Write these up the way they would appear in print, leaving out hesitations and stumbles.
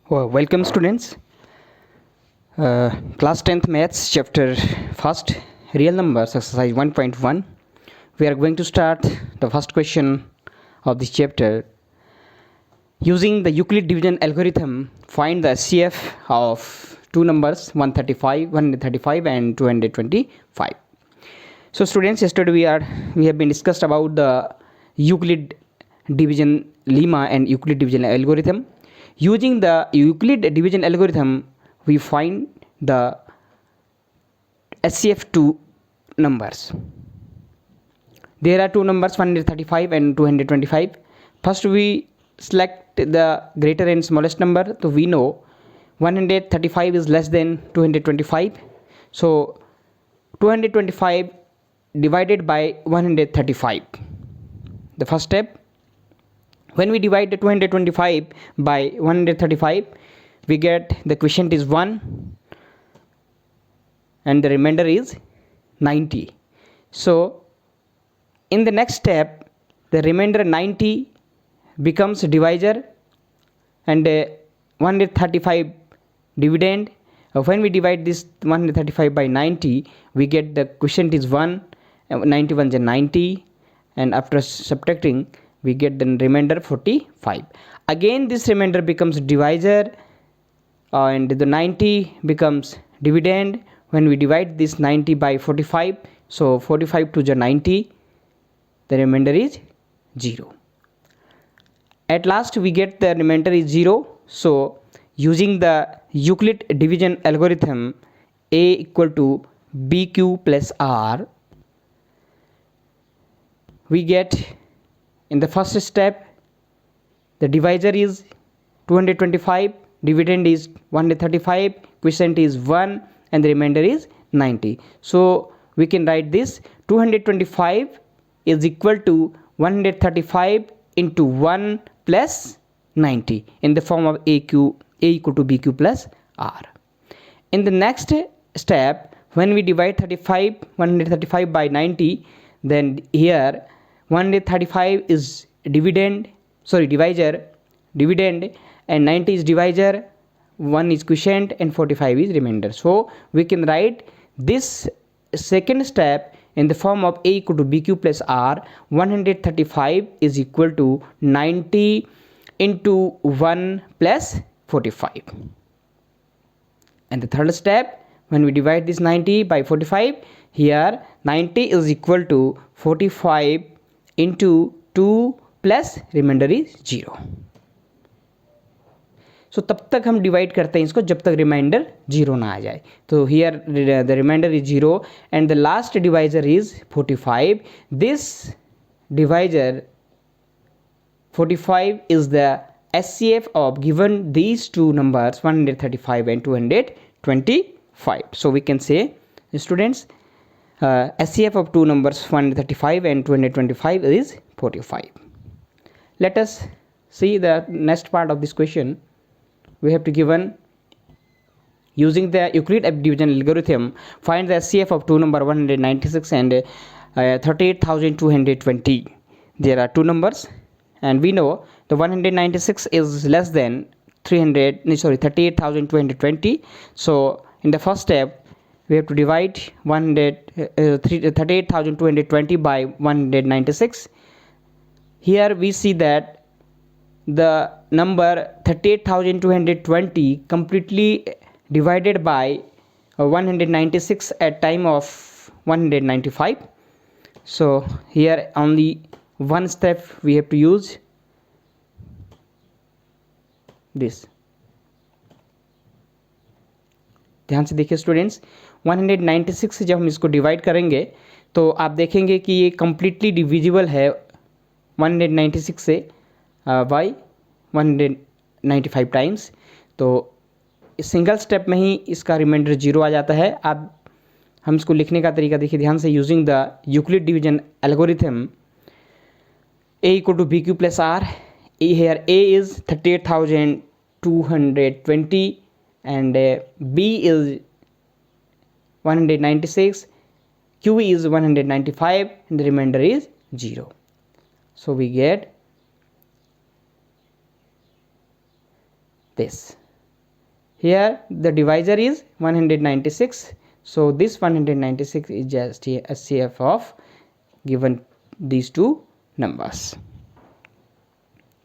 Welcome students. Class 10th Maths chapter 1st Real Numbers exercise 1.1. We are going to start the first question of this chapter. Using the Euclid division algorithm, find the SCF of two numbers 135 and 225. So students, yesterday we have been discussed about the Euclid division lemma and Euclid division algorithm. Using the Euclid division algorithm, we find the SCF2 numbers. There are two numbers 135 and 225. First we select the greater and smallest number. So we know 135 is less than 225. So 225 divided by 135. The first step. When we divide the 225 by 135, we get the quotient is 1 and the remainder is 90. So in the next step, the remainder 90 becomes divisor and 135 dividend. When we divide this 135 by 90, we get the quotient is 1, 91 is 90, and after subtracting, we get the remainder 45. Again this remainder becomes divisor and the 90 becomes dividend. When we divide this 90 by 45, so 45 to the 90, the remainder is 0. At last we get the remainder is 0. So using the Euclid division algorithm, A equal to BQ plus R, we get in the first step, the divisor is 225, dividend is 135, quotient is 1 and the remainder is 90. So we can write this 225 is equal to 135 into 1 plus 90 in the form of A equal to BQ plus R. In the next step, when we divide 135 by 90, then here 135 is divisor, dividend, and 90 is divisor, 1 is quotient and 45 is remainder. So we can write this second step in the form of A equal to BQ plus R. 135 is equal to 90 into 1 plus 45. And the third step, when we divide this 90 by 45, here 90 is equal to 45 into 2 plus remainder is 0. So तब तक हम divide करते हैं इसको जब तक reminder 0 ना आ जाए. तो here the remainder is 0 and the last divisor is 45. This divisor 45 is the SCF of given these two numbers 135 and 225. So we can say, students, SCF of two numbers 135 and 225 is 45. Let us see the next part of this question. We have to given using the Euclid division algorithm, find the SCF of two number 196 and 38,220. There are two numbers and we know the 196 is less than 38,220. So in the first step we have to divide 38,220 by 196. Here we see that the number 38,220 completely divided by 196 at time of 195. So here only one step we have to use this. ध्यान से देखिए students, 196 से जब हम इसको divide करेंगे तो आप देखेंगे कि ये कम्प्लीटली डिविजिबल है 196 से बाई 195 टाइम्स. तो सिंगल स्टेप में ही इसका रिमाइंडर 0 आ जाता है. हम इसको लिखने का तरीका देखिए ध्यान से. Using the Euclid division algorithm, A equal to BQ plus R. Here A is 38,220 and B is 196, Q is 195 and the remainder is 0. So we get this. Here the divisor is 196. So this 196 is just a SCF of given these two numbers.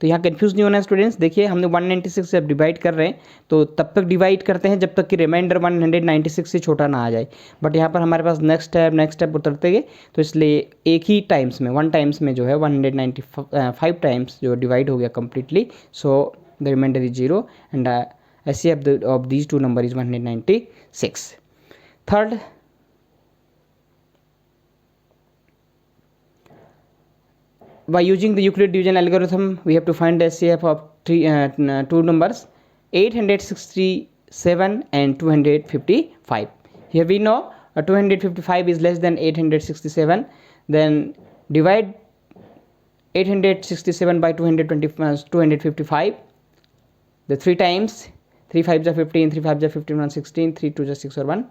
तो यहाँ confuse नहीं होना students. देखिए हमने 196 जब divide कर रहे हैं तो तब तक डिवाइड करते हैं जब तक कि रिमाइंडर 196 से छोटा ना आ जाए. बट यहाँ पर हमारे पास नेक्स्ट स्टेप उतरते गए तो इसलिए एक ही टाइम्स में 1 टाइम्स में जो है 195 टाइम्स जो डिवाइड हो गया completely. So the remainder is 0 and SCF of these two number is 196. Third, by using the Euclid division algorithm, we have to find the SCF of two numbers, 867 and 255. Here we know 255 is less than 867. Then divide 867 by 255. The 3 times. 3 5s are 15, 3 5s are 15, 1 16, 3 2s are 6 or 1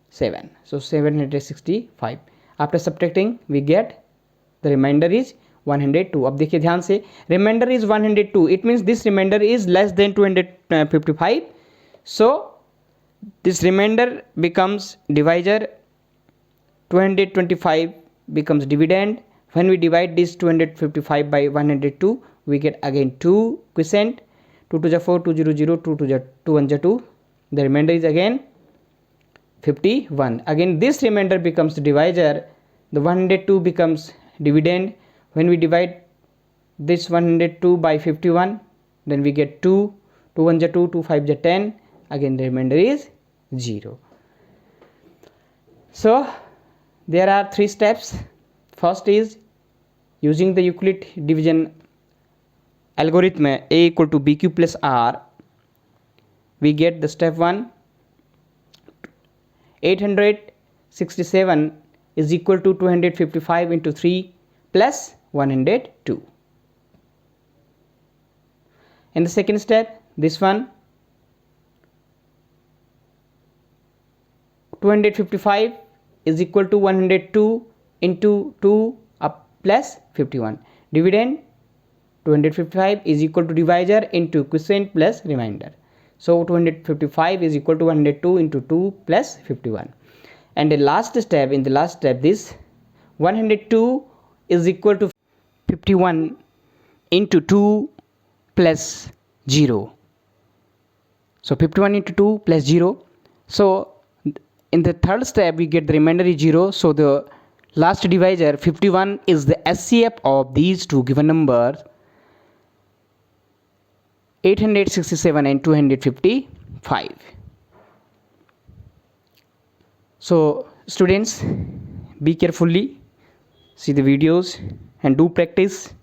7. So 765. After subtracting we get the remainder is 102. अब देखिए ध्यान से, remainder is 102. It means this remainder is less than 255. So this remainder becomes divisor, 225 becomes dividend. When we divide this 255 by 102, we get again 2 quotient. 2 to the 4, 2 0 0, 2 to the 2 1 2. The remainder is again 51. Again this remainder becomes divisor. The 102 becomes dividend. When we divide this 102 by 51, then we get 2. 2 1 2, 2 5 10. Again the remainder is 0. So there are 3 steps. First is using the Euclid division algorithm A equal to BQ plus R. We get the step 1, 867 is equal to 255 into 3 plus 102. In the second step, this one, 255 is equal to 102 into 2 up plus 51. Dividend 255 is equal to divisor into quotient plus remainder. So 255 is equal to 102 into 2 plus 51. And in the last step, this 102 is equal to 51 into 2 plus 0. So 51 into 2 plus 0. So in the third step we get the remainder is 0. So the last divisor 51 is the SCF of these two given numbers, 867 and 255. So students, be carefully, see the videos and do practice.